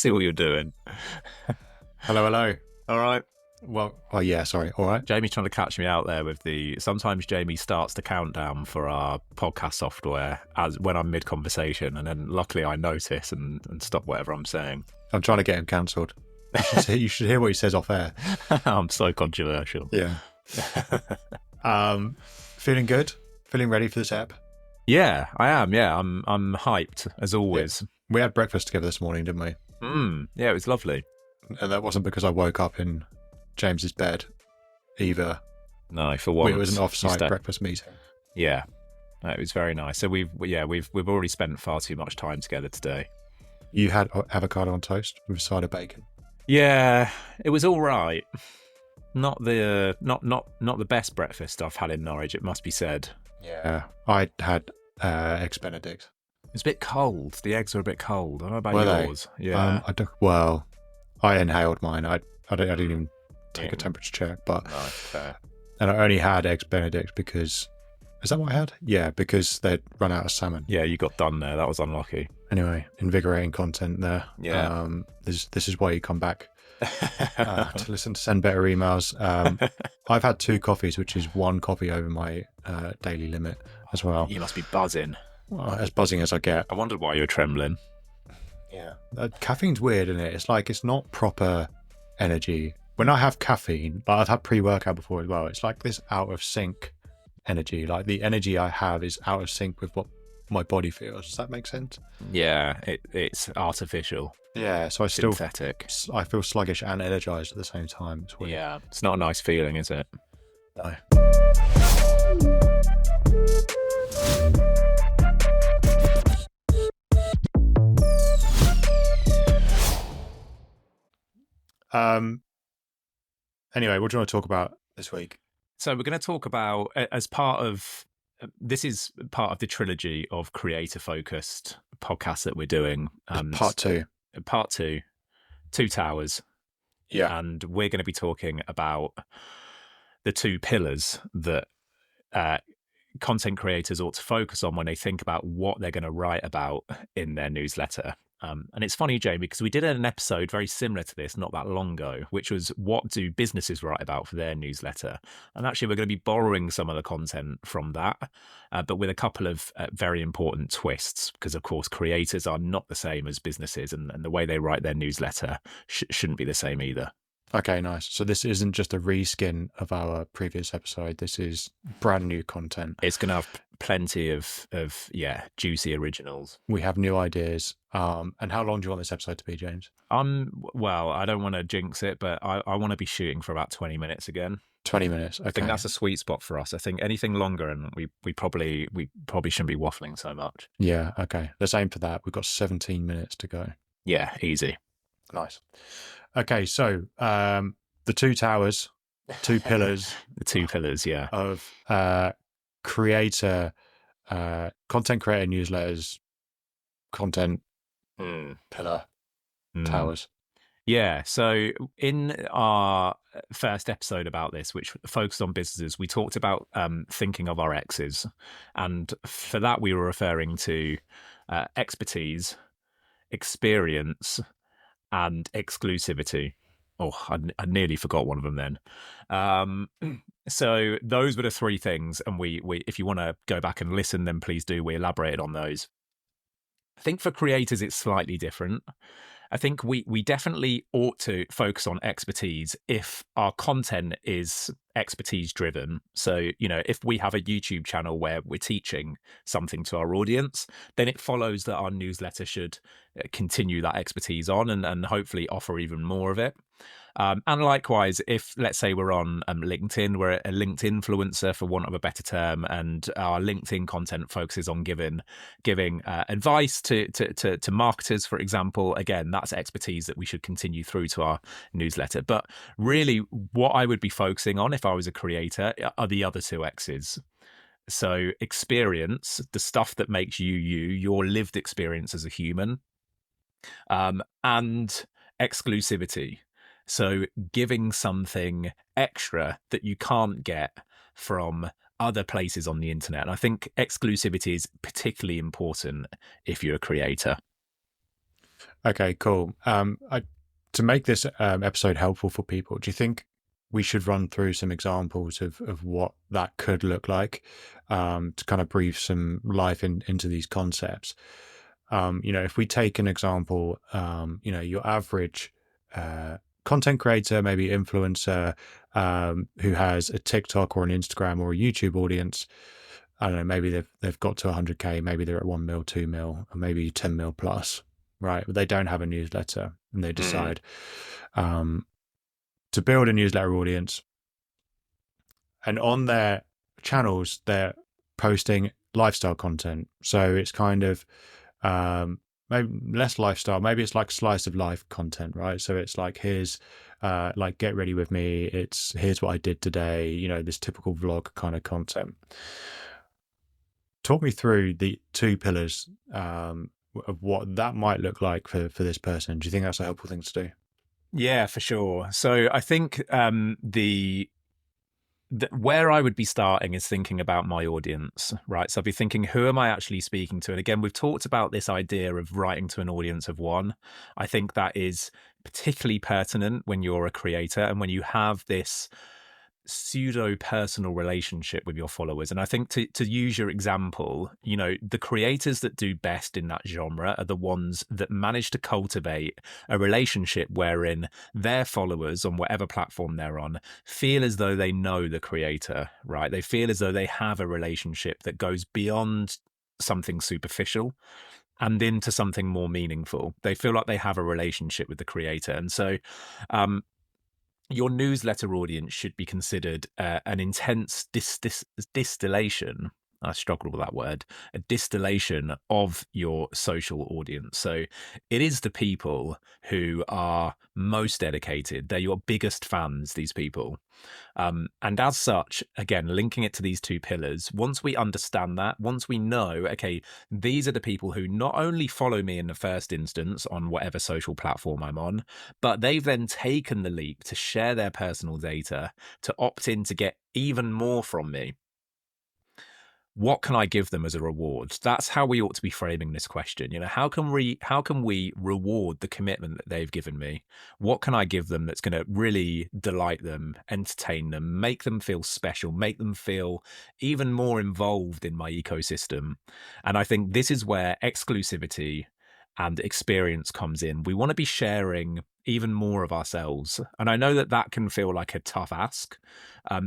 See what you're doing. Hello. All right. Well, oh yeah, sorry. All right. Jamie's trying to catch me out there with sometimes Jamie starts the countdown for our podcast software as when I'm mid-conversation, and then luckily I notice and stop whatever I'm saying. I'm trying to get him cancelled. You should hear what he says off air. I'm so controversial. Yeah. Feeling good? Feeling ready for this app? Yeah, I am. Yeah, I'm hyped as always. Yeah. We had breakfast together this morning, didn't we? Yeah, it was lovely. And that wasn't because I woke up in James's bed either. No, for once. It was an off-site breakfast meeting. Yeah. No, it was very nice. So we've already spent far too much time together today. You had avocado on toast with a side of bacon. Yeah, it was all right. Not the best breakfast I've had in Norwich, it must be said. Yeah, I had eggs Benedict. It's a bit cold. The eggs are a bit cold. I don't know about Were yours. They? Yeah. I inhaled mine. I didn't even take a temperature check, but no, fair. And I only had eggs Benedict because is that what I had? Yeah, because they'd run out of salmon. Yeah, you got done there. That was unlucky. Anyway, invigorating content there. Yeah. This is why you come back to listen to send better emails. I've had 2 coffees, which is 1 coffee over my daily limit as well. You must be buzzing. Well, as buzzing as I get. I wondered why you were trembling. Yeah. Caffeine's weird, isn't it? It's not proper energy. When I have caffeine, like I've had pre-workout before as well, it's like this out of sync energy. Like the energy I have is out of sync with what my body feels. Does that make sense? Yeah, it's artificial. Yeah, so synthetic. I feel sluggish and energized at the same time. It's weird. Yeah, it's not a nice feeling, is it? No. Anyway, what do you want to talk about this week? So we're going to talk about, as part of, this is part of the trilogy of creator-focused podcasts that we're doing. Part 2. Part 2, 2 towers. Yeah. And we're going to be talking about the 2 pillars that content creators ought to focus on when they think about what they're going to write about in their newsletter. And it's funny, Jamie, because we did an episode very similar to this not that long ago, which was what do businesses write about for their newsletter? And actually, we're going to be borrowing some of the content from that, but with a couple of very important twists, because, of course, creators are not the same as businesses, and the way they write their newsletter shouldn't be the same either. Okay, nice. So this isn't just a reskin of our previous episode. This is brand new content. It's going to have plenty of juicy originals. We have new ideas. And how long do you want this episode to be, James? Well, I don't want to jinx it, but I want to be shooting for about 20 minutes again. 20 minutes. Okay. I think that's a sweet spot for us. I think anything longer, and we probably shouldn't be waffling so much. Yeah. Okay. Let's aim for that. We've got 17 minutes to go. Yeah. Easy. Nice. Okay. So, the 2 towers, 2 pillars. The 2 pillars. Yeah. Of, content creator newsletters, content pillar towers. Yeah. So in our first episode about this, which focused on businesses, we talked about thinking of our X's. And for that, we were referring to expertise, experience, and exclusivity. Oh, I nearly forgot one of them then. So those were the 3 things. And we if you want to go back and listen, then please do. We elaborated on those. I think for creators, it's slightly different. I think we definitely ought to focus on expertise if our content is expertise driven. So, if we have a YouTube channel where we're teaching something to our audience, then it follows that our newsletter should continue that expertise on and hopefully offer even more of it. And likewise, if let's say we're on LinkedIn, we're a LinkedIn influencer, for want of a better term, and our LinkedIn content focuses on giving advice to marketers, for example. Again, that's expertise that we should continue through to our newsletter. But really, what I would be focusing on if I was a creator are the other 2 X's. So experience, the stuff that makes you, your lived experience as a human, and exclusivity. So giving something extra that you can't get from other places on the internet. And I think exclusivity is particularly important if you're a creator. Okay, cool. To make this episode helpful for people, do you think we should run through some examples of what that could look like, to kind of breathe some life into these concepts? If we take an example, your average content creator, maybe influencer, who has a TikTok or an Instagram or a YouTube audience. I don't know, maybe they've got to 100K, maybe they're at 1 mil, 2 mil, or maybe 10 mil plus, right? But they don't have a newsletter, and they decide to build a newsletter audience. And on their channels, they're posting lifestyle content. So it's kind of maybe less lifestyle, maybe it's like slice of life content, right? So it's like, here's like, get ready with me, here's what I did today, this typical vlog kind of content. Talk me through the two pillars of what that might look like for this person. Do you think that's a helpful thing to do? Yeah, for sure. So I think where I would be starting is thinking about my audience, right? So I'd be thinking, who am I actually speaking to? And again, we've talked about this idea of writing to an audience of one. I think that is particularly pertinent when you're a creator and when you have this pseudo personal relationship with your followers. And I think to use your example, the creators that do best in that genre are the ones that manage to cultivate a relationship wherein their followers on whatever platform they're on feel as though they know the creator, right? They feel as though they have a relationship that goes beyond something superficial and into something more meaningful. They feel like they have a relationship with the creator. And so your newsletter audience should be considered an intense distillation. I struggle with that word, a distillation of your social audience. So it is the people who are most dedicated. They're your biggest fans, these people. And as such, again, linking it to these two pillars, once we understand that, once we know, okay, these are the people who not only follow me in the first instance on whatever social platform I'm on, but they've then taken the leap to share their personal data, to opt in to get even more from me. What can I give them as a reward? That's how we ought to be framing this question. How can we reward the commitment that they've given me? What can I give them that's going to really delight them, entertain them, make them feel special, make them feel even more involved in my ecosystem? And I think this is where exclusivity and experience comes in. We want to be sharing even more of ourselves. And I know that can feel like a tough ask,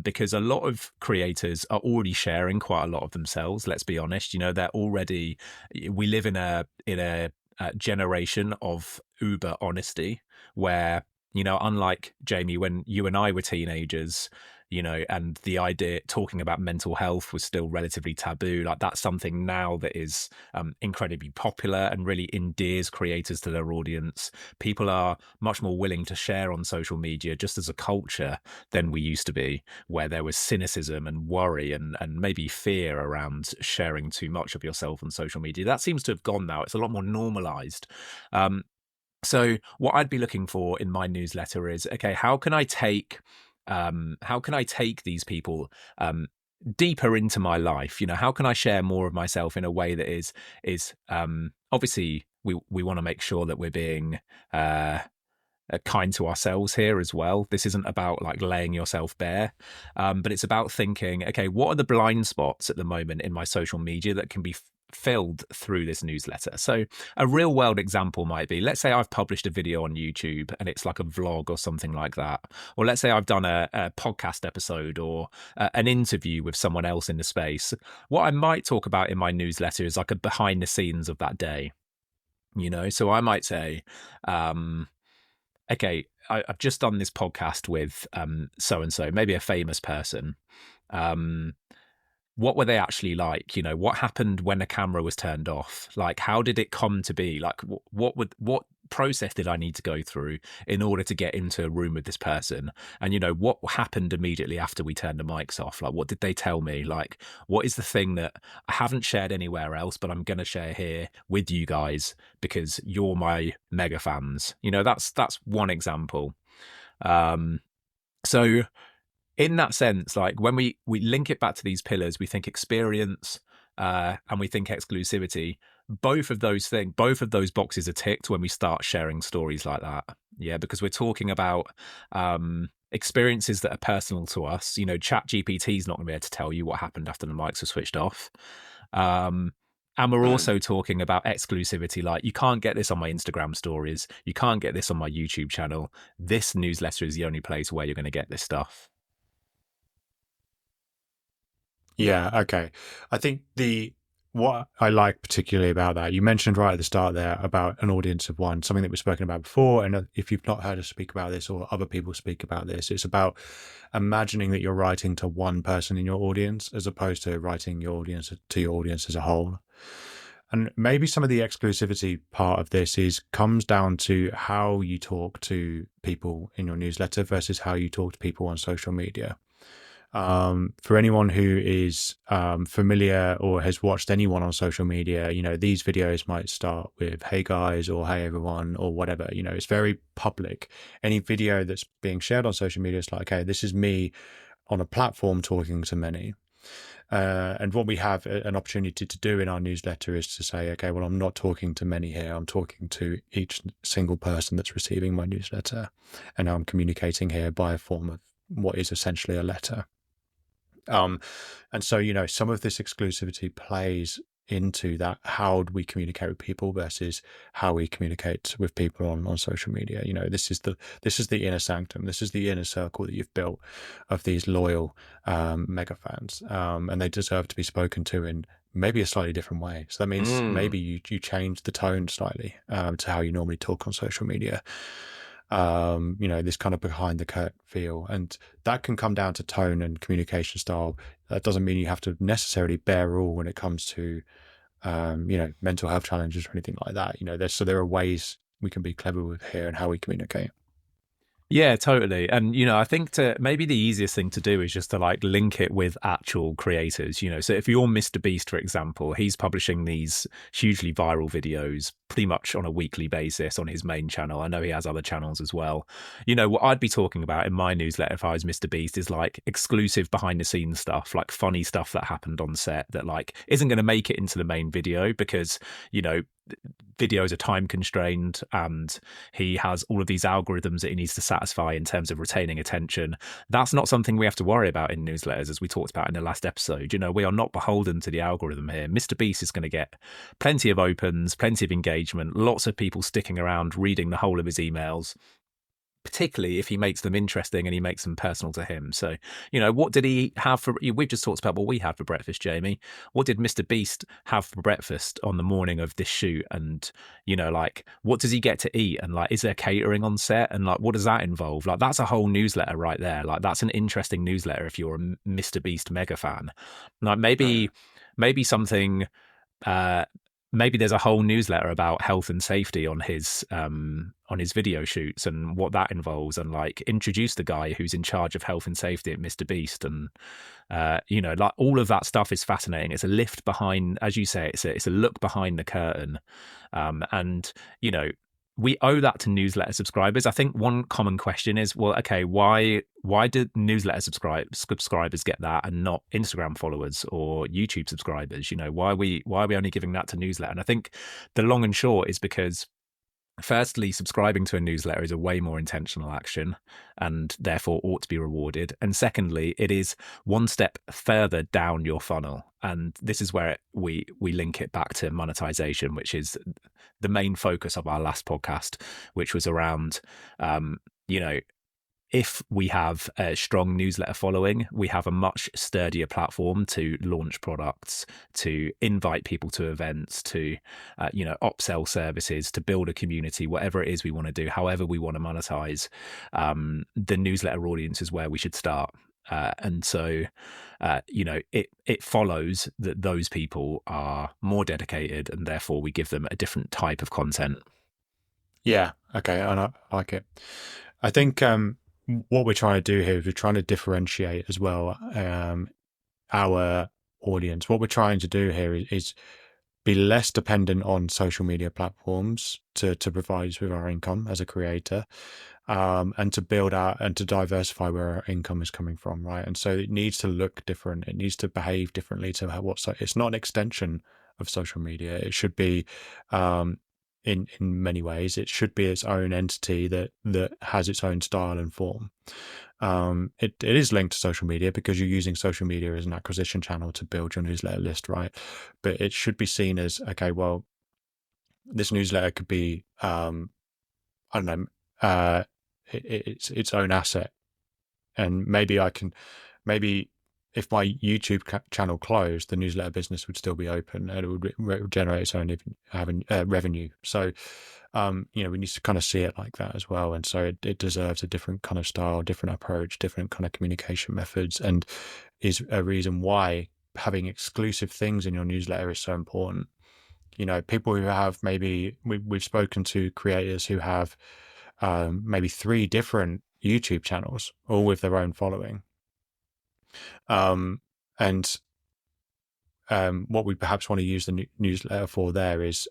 because a lot of creators are already sharing quite a lot of themselves. Let's be honest, we live in a generation of uber honesty where, unlike Jamie, when you and I were teenagers, and the idea talking about mental health was still relatively taboo. Like, that's something now that is incredibly popular and really endears creators to their audience. People are much more willing to share on social media just as a culture than we used to be, where there was cynicism and worry and maybe fear around sharing too much of yourself on social media. That seems to have gone now. It's a lot more normalized. So what I'd be looking for in my newsletter is, okay, how can I take these people deeper into my life? How can I share more of myself in a way that is obviously we want to make sure that we're being kind to ourselves here as well. This isn't about like laying yourself bare, but it's about thinking, okay, what are the blind spots at the moment in my social media that can be filled through this newsletter? So a real world example might be, let's say I've published a video on YouTube and it's like a vlog or something like that. Or let's say I've done a podcast episode or an interview with someone else in the space. What I might talk about in my newsletter is like a behind the scenes of that day. So I might say, okay, I've just done this podcast with so-and-so, maybe a famous person. What were they actually like? What happened when the camera was turned off? Like, how did it come to be? Like, what process did I need to go through in order to get into a room with this person? And, what happened immediately after we turned the mics off? Like, what did they tell me? Like, what is the thing that I haven't shared anywhere else, but I'm going to share here with you guys because you're my mega fans? That's one example. So in that sense, like when we link it back to these pillars, we think experience and we think exclusivity. both of those things, both of those boxes are ticked when we start sharing stories like that. Yeah, because we're talking about experiences that are personal to us. Chat GPT is not going to be able to tell you what happened after the mics were switched off. And we're also talking about exclusivity. Like, you can't get this on my Instagram stories. You can't get this on my YouTube channel. This newsletter is the only place where you're going to get this stuff. Yeah, okay. I think what I like particularly about that, you mentioned right at the start there about an audience of one, something that we've spoken about before. And if you've not heard us speak about this or other people speak about this, it's about imagining that you're writing to one person in your audience as opposed to writing your audience to your audience as a whole. And maybe some of the exclusivity part of this comes down to how you talk to people in your newsletter versus how you talk to people on social media. For anyone who is familiar or has watched anyone on social media, these videos might start with "Hey guys" or "Hey everyone" or whatever. It's very public. Any video that's being shared on social media is like, okay, this is me on a platform talking to many. And what we have an opportunity to do in our newsletter is to say, okay, well, I'm not talking to many here. I'm talking to each single person that's receiving my newsletter, and I'm communicating here by a form of what is essentially a letter. And so, some of this exclusivity plays into that. How do we communicate with people versus how we communicate with people on social media? This is the inner sanctum. This is the inner circle that you've built of these loyal mega fans, and they deserve to be spoken to in maybe a slightly different way. So that means maybe you change the tone slightly to how you normally talk on social media. This kind of behind the curtain feel, and that can come down to tone and communication style. That doesn't mean you have to necessarily bear rule when it comes to mental health challenges or anything like that. There are ways we can be clever with here and how we communicate. Yeah, totally. And, I think maybe the easiest thing to do is just to link it with actual creators, So if you're Mr. Beast, for example, he's publishing these hugely viral videos pretty much on a weekly basis on his main channel. I know he has other channels as well. What I'd be talking about in my newsletter if I was Mr. Beast is exclusive behind the scenes stuff, funny stuff that happened on set that isn't going to make it into the main video because, videos are time constrained and he has all of these algorithms that he needs to satisfy in terms of retaining attention. That's not something we have to worry about in newsletters, as we talked about in the last episode. We are not beholden to the algorithm here. Mr. Beast is going to get plenty of opens, plenty of engagement, lots of people sticking around reading the whole of his emails, particularly if he makes them interesting and he makes them personal to him. So, what did he have for, we've just talked about what we had for breakfast, Jamie. What did Mr. Beast have for breakfast on the morning of this shoot? And, what does he get to eat? And is there catering on set? And what does that involve? That's a whole newsletter right there. That's an interesting newsletter if you're a Mr. Beast mega fan. Maybe something, maybe there's a whole newsletter about health and safety on his video shoots and what that involves, and introduce the guy who's in charge of health and safety at Mr. Beast. And all of that stuff is fascinating. It's a lift behind, as you say, it's a look behind the curtain. And we owe that to newsletter subscribers. I think one common question is, well, okay, why did newsletter subscribers get that and not Instagram followers or YouTube subscribers? Why are we only giving that to newsletter? And I think the long and short is because, firstly, subscribing to a newsletter is a way more intentional action and therefore ought to be rewarded. And secondly, it is one step further down your funnel. And this is where we link it back to monetization, which is the main focus of our last podcast, which was around, if we have a strong newsletter following, we have a much sturdier platform to launch products, to invite people to events, to, upsell services, to build a community, whatever it is we want to do, however we want to monetize. The newsletter audience is where we should start. And so, it follows that those people are more dedicated and therefore we give them a different type of content. Yeah. Okay. I like it. I think, what we're trying to do here is we're trying to differentiate as well our audience. What we're trying to do here is be less dependent on social media platforms to provide us with our income as a creator, and to build out and to diversify where our income is coming from, right? And so it needs to look different. It needs to behave differently to it's not an extension of social media. It should be, in many ways, it should be its own entity that has its own style and form. It is linked to social media because you're using social media as an acquisition channel to build your newsletter list, right? But it should be seen as, okay, well, this newsletter could be, I don't know, it's its own asset. And maybe if my YouTube channel closed, the newsletter business would still be open and it would generate its own revenue. So, we need to kind of see it like that as well. And so it deserves a different kind of style, different approach, different kind of communication methods, and is a reason why having exclusive things in your newsletter is so important. People who have we've spoken to creators who have maybe 3 different YouTube channels, all with their own following. And what we perhaps want to use the newsletter for there is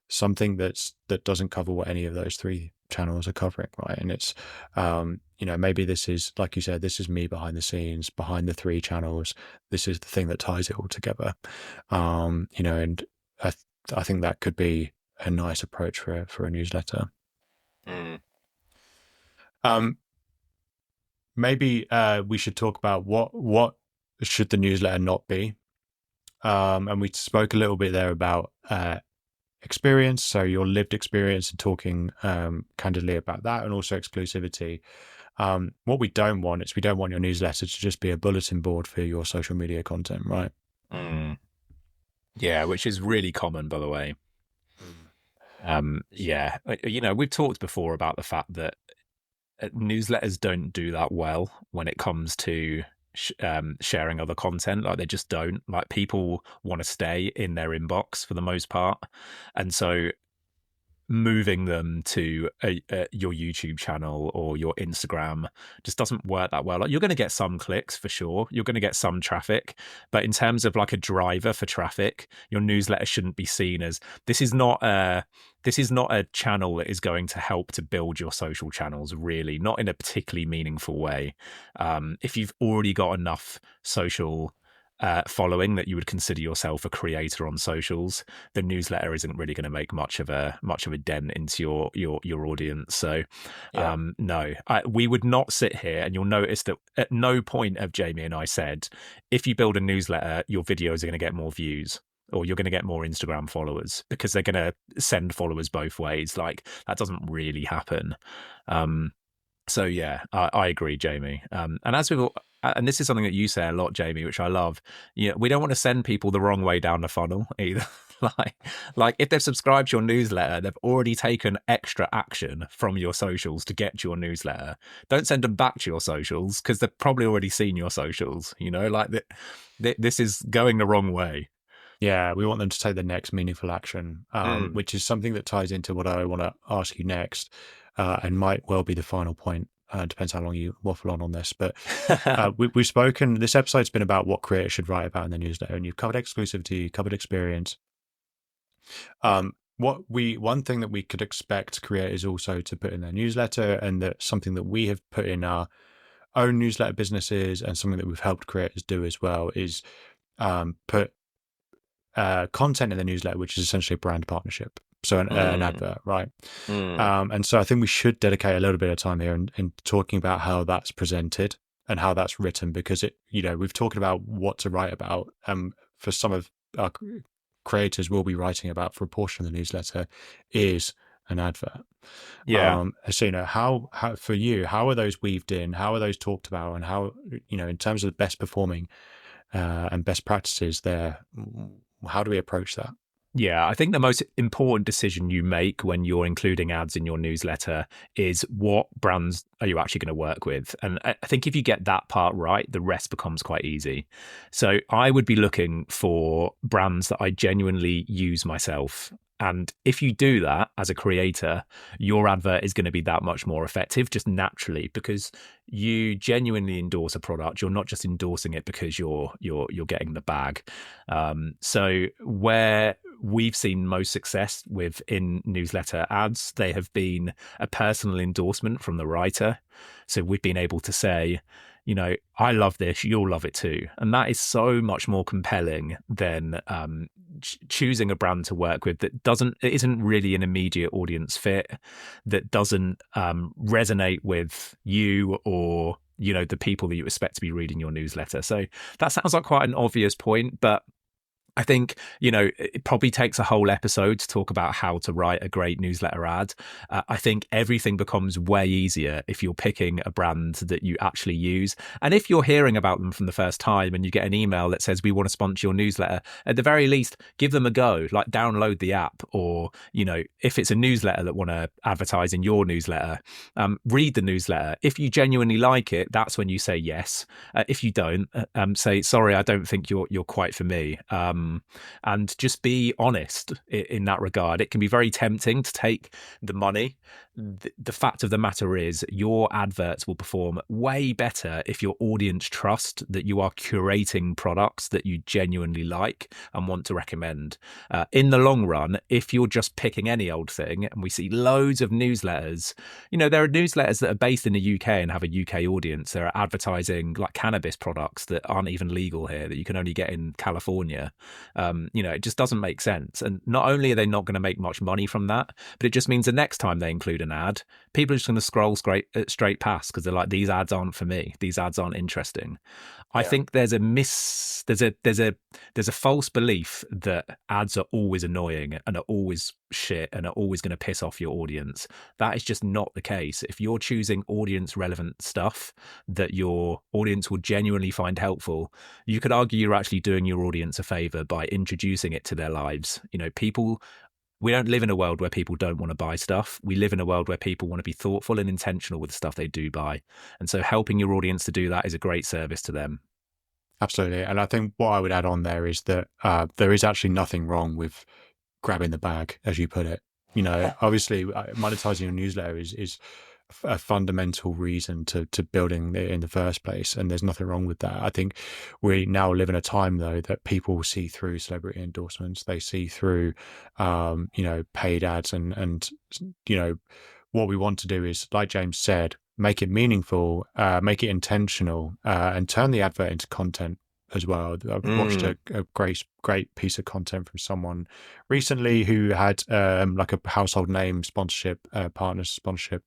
something that doesn't cover what any of those 3 channels are covering, right? And it's maybe this is, like you said, this is me behind the scenes, behind the 3 channels. This is the thing that ties it all together. And I think that could be a nice approach for a newsletter. Maybe we should talk about what should the newsletter not be. And we spoke a little bit there about experience, so your lived experience, and talking candidly about that, and also exclusivity. What we don't want is your newsletter to just be a bulletin board for your social media content, right? Yeah, which is really common, by the way. We've talked before about the fact that newsletters don't do that well when it comes to sharing other content. Like, they just don't. Like, people want to stay in their inbox for the most part, and so moving them to your YouTube channel or your Instagram just doesn't work that well. Like, you're going to get some clicks for sure, you're going to get some traffic, but in terms of like a driver for traffic, your newsletter shouldn't be seen as, this is not a channel that is going to help to build your social channels, really, not in a particularly meaningful way. If you've already got enough social following that you would consider yourself a creator on socials, the newsletter isn't really going to make much of a dent into your audience. So no, we would not sit here, and you'll notice that at no point have Jamie and I said, if you build a newsletter, your videos are going to get more views or you're going to get more Instagram followers, because they're going to send followers both ways. Like, that doesn't really happen. So yeah, I agree, Jamie. And as we've, and this is something that you say a lot, Jamie, which I love. We don't want to send people the wrong way down the funnel either. like if they've subscribed to your newsletter, they've already taken extra action from your socials to get to your newsletter. Don't send them back to your socials, because they've probably already seen your socials. This is going the wrong way. Yeah, we want them to take the next meaningful action, which is something that ties into what I want to ask you next, and might well be the final point. Depends how long you waffle on this. But we've spoken, this episode's been about what creators should write about in the newsletter, and you've covered exclusivity, you covered experience. One thing that we could expect creators also to put in their newsletter, and that something that we have put in our own newsletter businesses, and something that we've helped creators do as well, is put content in the newsletter, which is essentially a brand partnership. So an advert, right? And so I think we should dedicate a little bit of time here in talking about how that's presented and how that's written, because we've talked about what to write about. For some of our creators, we'll be writing about, for a portion of the newsletter, is an advert. Yeah. So how for you, how are those weaved in? How are those talked about? And how, in terms of the best performing and best practices there, how do we approach that? Yeah, I think the most important decision you make when you're including ads in your newsletter is, what brands are you actually going to work with? And I think if you get that part right, the rest becomes quite easy. So I would be looking for brands that I genuinely use myself. And if you do that as a creator, your advert is going to be that much more effective, just naturally, because you genuinely endorse a product. You're not just endorsing it because you're getting the bag. So where we've seen most success with in newsletter ads, they have been a personal endorsement from the writer. So we've been able to say, I love this, you'll love it too. And that is so much more compelling than choosing a brand to work with that it isn't really an immediate audience fit, that doesn't resonate with you or, the people that you expect to be reading your newsletter. So that sounds like quite an obvious point, but I think, it probably takes a whole episode to talk about how to write a great newsletter ad. I think everything becomes way easier if you're picking a brand that you actually use. And if you're hearing about them from the first time and you get an email that says, we want to sponsor your newsletter, at the very least, give them a go, like download the app. Or, if it's a newsletter that want to advertise in your newsletter, read the newsletter. If you genuinely like it, that's when you say yes. If you don't, say, sorry, I don't think you're quite for me. And just be honest in that regard. It can be very tempting to take the money. The fact of the matter is your adverts will perform way better if your audience trust that you are curating products that you genuinely like and want to recommend. In the long run, if you're just picking any old thing, and we see loads of newsletters, there are newsletters that are based in the UK and have a UK audience. There are advertising like cannabis products that aren't even legal here, that you can only get in California. It just doesn't make sense. And not only are they not going to make much money from that, but it just means the next time they include an ad, people are just going to scroll straight past because they're like, these ads aren't for me. These ads aren't interesting. I think there's a false belief that ads are always annoying and are always shit and are always going to piss off your audience. That is just not the case. If you're choosing audience relevant stuff that your audience will genuinely find helpful, you could argue you're actually doing your audience a favor by introducing it to their lives. We don't live in a world where people don't want to buy stuff. We live in a world where people want to be thoughtful and intentional with the stuff they do buy. And so helping your audience to do that is a great service to them. Absolutely. And I think what I would add on there is that there is actually nothing wrong with grabbing the bag, as you put it. Obviously monetizing your newsletter is a fundamental reason to building it in the first place, and there's nothing wrong with that. I think we now live in a time though that people see through celebrity endorsements, they see through paid ads, and what we want to do is, like James said, make it meaningful, make it intentional, and turn the advert into content as well. I've watched a great piece of content from someone recently who had like a household name sponsorship, partner sponsorship,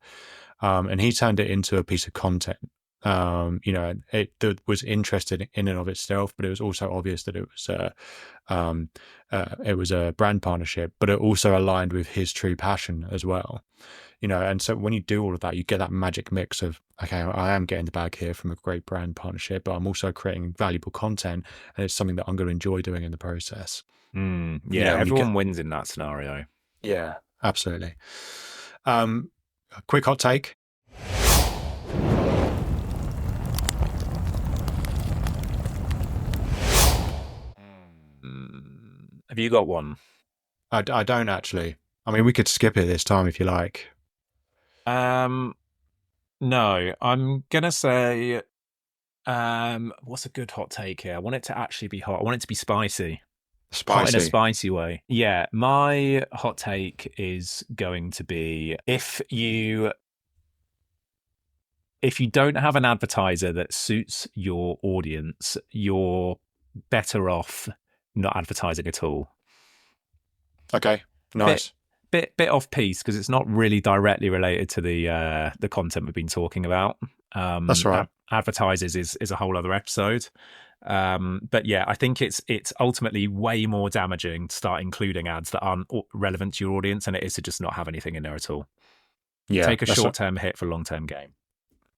and he turned it into a piece of content. It was interested in and of itself, but it was also obvious that it was a brand partnership, but it also aligned with his true passion as well. And so when you do all of that, you get that magic mix of, okay, I am getting the bag here from a great brand partnership, but I'm also creating valuable content, and it's something that I'm going to enjoy doing in the process. Everyone wins in that scenario. Yeah, absolutely. A quick hot take. Have you got one? I don't actually. I mean, we could skip it this time if you like. No, I'm gonna say, what's a good hot take here? I want it to actually be hot. I want it to be spicy. Hot in a spicy way. Yeah, my hot take is going to be, if you don't have an advertiser that suits your audience, you're better off not advertising at all. Okay, nice. Bit off piece because it's not really directly related to the content we've been talking about. That's right. Advertisers is a whole other episode. But yeah, I think it's ultimately way more damaging to start including ads that aren't relevant to your audience than it is to just not have anything in there at all. Yeah, take a short-term hit for a long-term gain.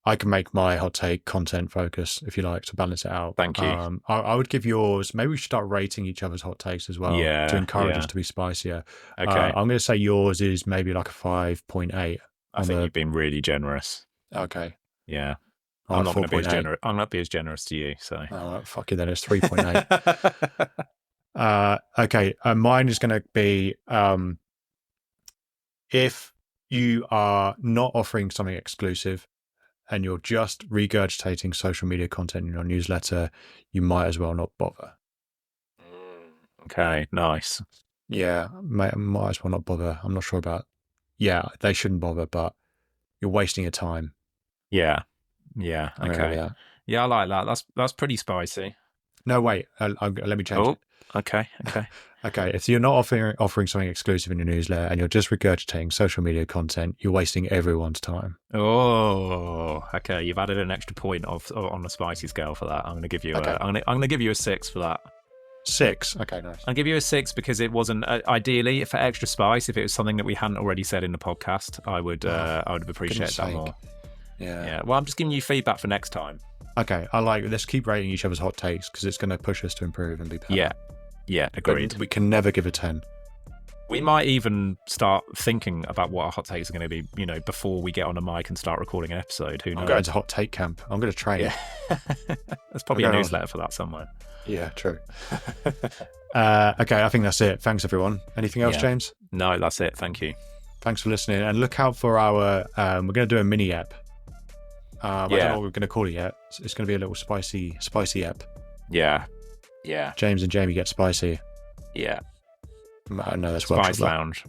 I can make my hot take content focus if you like to balance it out. Thank you. I would give yours. Maybe we should start rating each other's hot takes as well to encourage us to be spicier. Okay. I'm going to say yours is maybe like a 5.8. I think you've been really generous. Okay. Yeah. I'm not going to be as generous. I'm not be as generous to you. So. Oh, fuck you then. It's 3.8. Okay. Mine is going to be if you are not offering something exclusive and you're just regurgitating social media content in your newsletter, you might as well not bother. Okay, nice. Yeah, might as well not bother. I'm not sure about. Yeah, they shouldn't bother, but you're wasting your time. Yeah. Okay. Yeah, I like that. That's pretty spicy. No, wait. Let me change it. Okay. Okay, if you're not offering something exclusive in your newsletter and you're just regurgitating social media content, you're wasting everyone's time. Oh, okay. You've added an extra point on the spicy scale for that. I'm going to give you. Okay. I'm going to give you a 6 for that. 6. Okay, nice. I'll give you a 6 because it wasn't ideally for extra spice. If it was something that we hadn't already said in the podcast, I would have appreciated that more. Yeah. Well, I'm just giving you feedback for next time. Okay, let's keep rating each other's hot takes because it's going to push us to improve and be better. Yeah, agreed. But we can never give a 10. We might even start thinking about what our hot takes are going to be, before we get on a mic and start recording an episode. Who knows? I'm going to hot take camp. I'm going to train. Yeah. There's probably a newsletter for that somewhere. Yeah, true. Okay, I think that's it. Thanks, everyone. Anything else, James? No, that's it. Thank you. Thanks for listening. And look out for our... we're going to do a mini ep. I don't know what we're going to call it yet. It's going to be a little spicy ep. Yeah. James and Jamie get spicy. Yeah. No, that's Spice Lounge.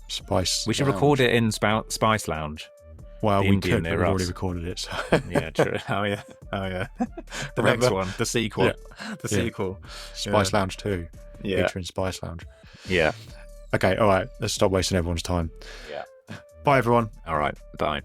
Spice. We should record it in Spice Lounge. Well, we could, but we've already recorded it. So. Yeah, true. Oh, yeah. The next one. The sequel. Yeah. The sequel. Spice Lounge 2. Yeah. Featuring Spice Lounge. Yeah. Okay, all right. Let's stop wasting everyone's time. Yeah. Bye, everyone. All right. Bye.